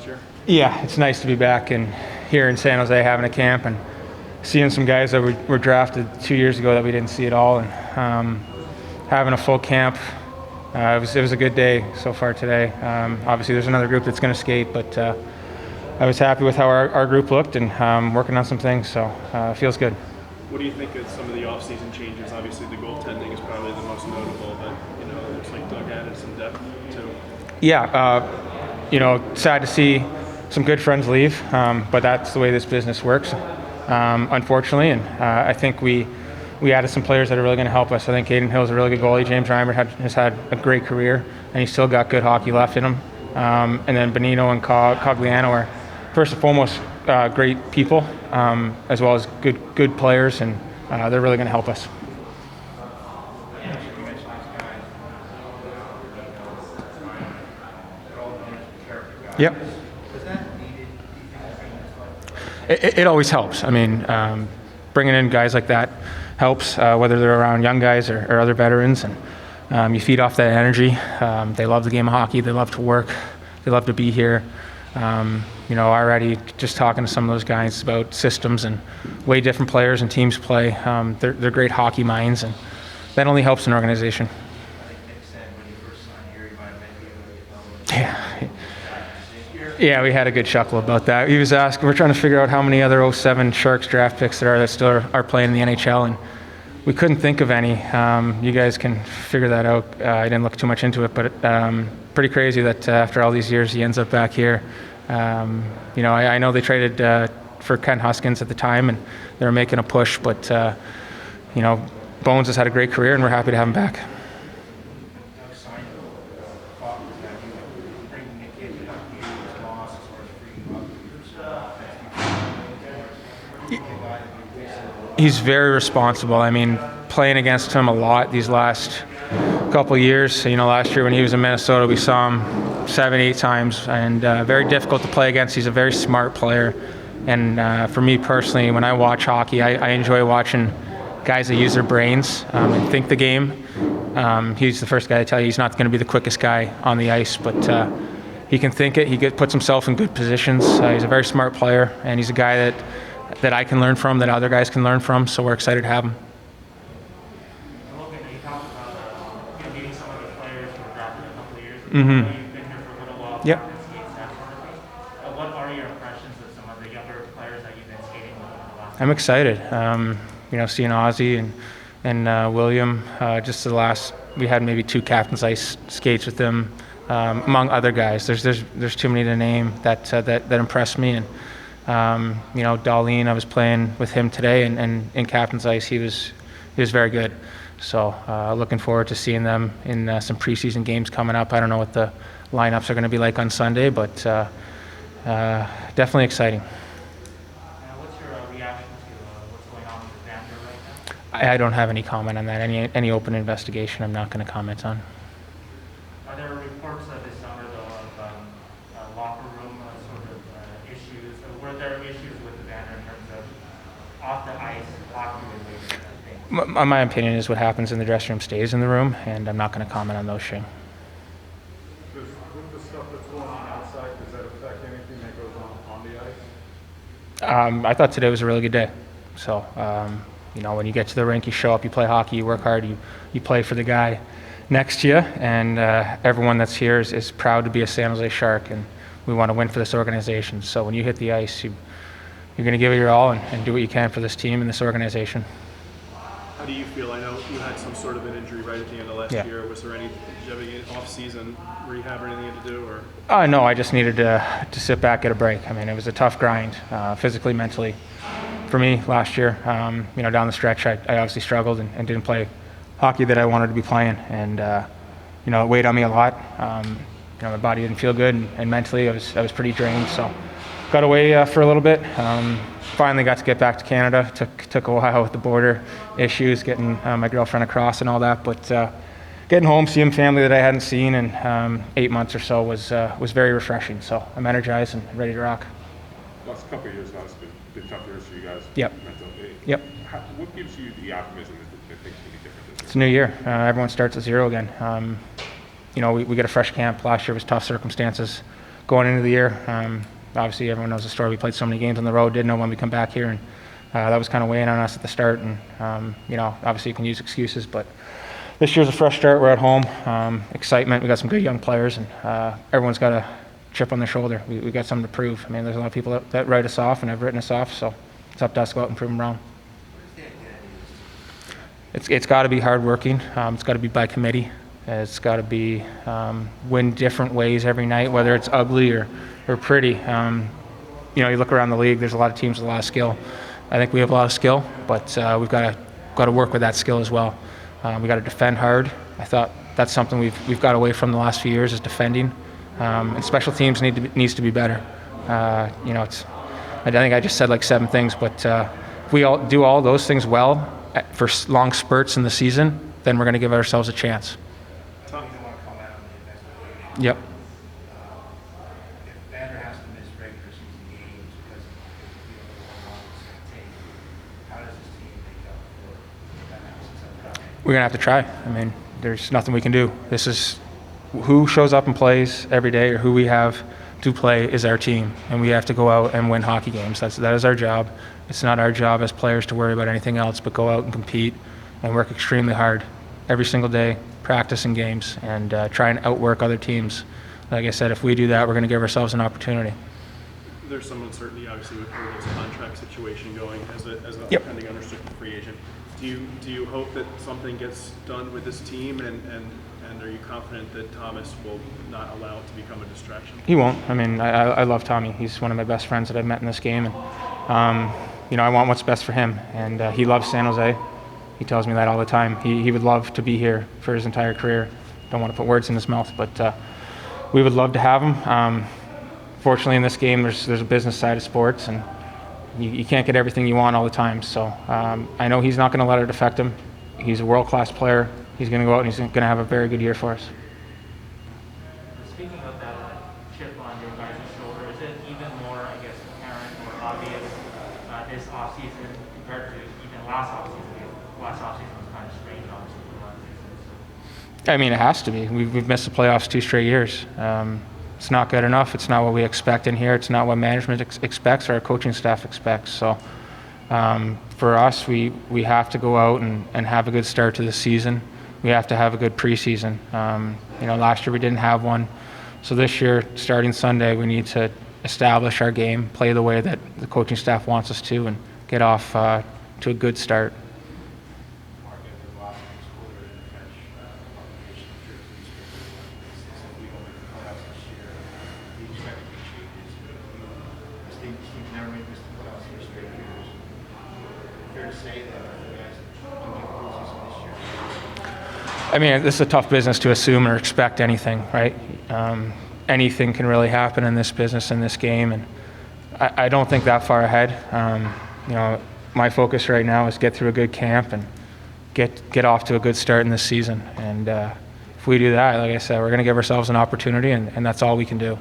Sure. Yeah, it's nice to be back and here in San Jose having a camp and seeing some guys that were drafted 2 years ago that we didn't see at all, and having a full camp. It was a good day so far today. Obviously, there's another group that's going to skate, but I was happy with how our group looked and working on some things, so it feels good. What do you think of some of the off-season changes? Obviously, the goaltending is probably the most notable, but it looks like Doug added some depth too. Yeah, sad to see some good friends leave, but that's the way this business works, unfortunately. And I think we added some players that are really going to help us. I think Caden Hill's a really good goalie. James Reimer has had a great career, and he's still got good hockey left in him. And then Benino and Cogliano are, first and foremost, great people, as well as good players, and they're really going to help us. Yep. It always helps. I mean, bringing in guys like that helps, whether they're around young guys or other veterans, and you feed off that energy. They love the game of hockey. They love to work. They love to be here. Already just talking to some of those guys about systems and way different players and teams play. They're great hockey minds, and that only helps an organization. Yeah, we had a good chuckle about that. He was asking, we're trying to figure out how many other 07 Sharks draft picks there are that still are playing in the NHL, and we couldn't think of any. You guys can figure that out. I didn't look too much into it, but pretty crazy that after all these years he ends up back here. I know they traded for Ken Huskins at the time, and they were making a push, but Bones has had a great career, and we're happy to have him back. He's very responsible. I mean, playing against him a lot these last couple of years. Last year when he was in Minnesota, we saw him 7-8 times, and very difficult to play against. He's a very smart player, and for me personally, when I watch hockey, I enjoy watching guys that use their brains and think the game. He's the first guy to tell you he's not going to be the quickest guy on the ice, but he can think it. He puts himself in good positions. He's a very smart player, and he's a guy that I can learn from, that other guys can learn from, so we're excited to have him. Logan, you talked about meeting some of the players who were drafted a couple of years ago. Mm-hmm. You've been here for a little while. Yep. What are your impressions of some of the younger players that you've been skating with in the last? I'm excited. Seeing Ozzy and William. We had maybe 2 captain's ice skates with them, among other guys. There's too many to name that impressed me. And Darlene, I was playing with him today, and in captain's ice, he was very good. So looking forward to seeing them in some preseason games coming up. I don't know what the lineups are going to be like on Sunday, but definitely exciting. What's your reaction to what's going on with Vander right now? I don't have any comment on that. Any open investigation, I'm not going to comment on. Are there reports this summer, though, of locker room issues? Were there issues with Vander in terms of off the ice hockey-related things? My opinion is what happens in the dressing room stays in the room, and I'm not going to comment on those things. With the stuff that's going on outside, does that affect anything that goes on the ice? I thought today was a really good day. So, when you get to the rink, you show up, you play hockey, you work hard, you play for the guy next to you, and everyone that's here is proud to be a San Jose Shark, and we want to win for this organization. So when you hit the ice, you're going to give it your all and do what you can for this team and this organization. How do you feel? I know you had some sort of an injury right at the end of last year. Was there did you have any off-season rehab or anything you had to do? Or? No, I just needed to sit back, get a break. I mean, it was a tough grind, physically, mentally, for me last year. Down the stretch, I obviously struggled and didn't play hockey that I wanted to be playing, and it weighed on me a lot. My body didn't feel good, and mentally I was pretty drained. So got away for a little bit. Finally got to get back to Canada. Took a while with the border issues, getting my girlfriend across and all that. But getting home, seeing family that I hadn't seen in 8 months or so was very refreshing. So I'm energized and ready to rock. Last couple of years has been tough years for you guys. Yep. Mentally. Yep. What gives you the optimism that things can be different? It's a new year. Everyone starts at zero again. We get a fresh camp. Last year was tough circumstances. going into the year. Obviously, everyone knows the story. We played so many games on the road, didn't know when we come back here, and that was kind of weighing on us at the start. And obviously you can use excuses, but this year's a fresh start. We're at home. Excitement. We got some good young players, and everyone's got a chip on their shoulder. We got something to prove. I mean, there's a lot of people that write us off and have written us off, so it's up to us to go out and prove them wrong. It's got to be hardworking. It's got to be by committee. It's got to be win different ways every night, whether it's ugly or pretty. You look around the league. There's a lot of teams with a lot of skill. I think we have a lot of skill, but we've got to work with that skill as well. We got to defend hard. I thought that's something we've got away from the last few years is defending. And special teams needs to be better. I think I just said like 7 things, but if we all do all those things well for long spurts in the season, then we're going to give ourselves a chance. Yep. If Banner has to miss regular season games because of how long it's going to take, how does this team make up for that absence of? We're going to have to try. I mean, there's nothing we can do. This is who shows up and plays every day, or who we have to play is our team, and we have to go out and win hockey games. That is our job. It's not our job as players to worry about anything else, but go out and compete and work extremely hard every single day, practice in games, and try and outwork other teams. Like I said, if we do that, we're going to give ourselves an opportunity. There's some uncertainty, obviously, with Hurdle's contract situation going as a Yep. pending unrestricted free agent. Do you hope that something gets done with this team, and are you confident that Thomas will not allow it to become a distraction? He won't. I mean, I love Tommy. He's one of my best friends that I've met in this game, and I want what's best for him. And he loves San Jose. He tells me that all the time. He would love to be here for his entire career. Don't want to put words in his mouth, but we would love to have him. Fortunately, in this game, there's a business side of sports, and you can't get everything you want all the time. So I know he's not going to let it affect him. He's a world-class player. He's going to go out and he's going to have a very good year for us. Speaking of that chip on your guys' shoulder, is it even more, I guess, apparent or obvious this offseason compared to even last offseason? Last offseason was kind of strange, obviously, for a lot of reasons. I mean, it has to be. We've missed the playoffs 2 straight years. It's not good enough. It's not what we expect in here. It's not what management expects or our coaching staff expects. So for us, we have to go out and have a good start to the season. We have to have a good preseason. Last year we didn't have one. So this year, starting Sunday, we need to establish our game, play the way that the coaching staff wants us to, and get off to a good start. Mark, if the loss is cooler in the French publication of jerseys, since we don't make the playoffs this year, we expect big changes. This team's never made this playoffs for straight years. Fair to say that you guys can make the postseason this year? I mean, this is a tough business to assume or expect anything, right? Anything can really happen in this business, in this game, and I don't think that far ahead. My focus right now is get through a good camp and get off to a good start in this season. And if we do that, like I said, we're going to give ourselves an opportunity, and that's all we can do.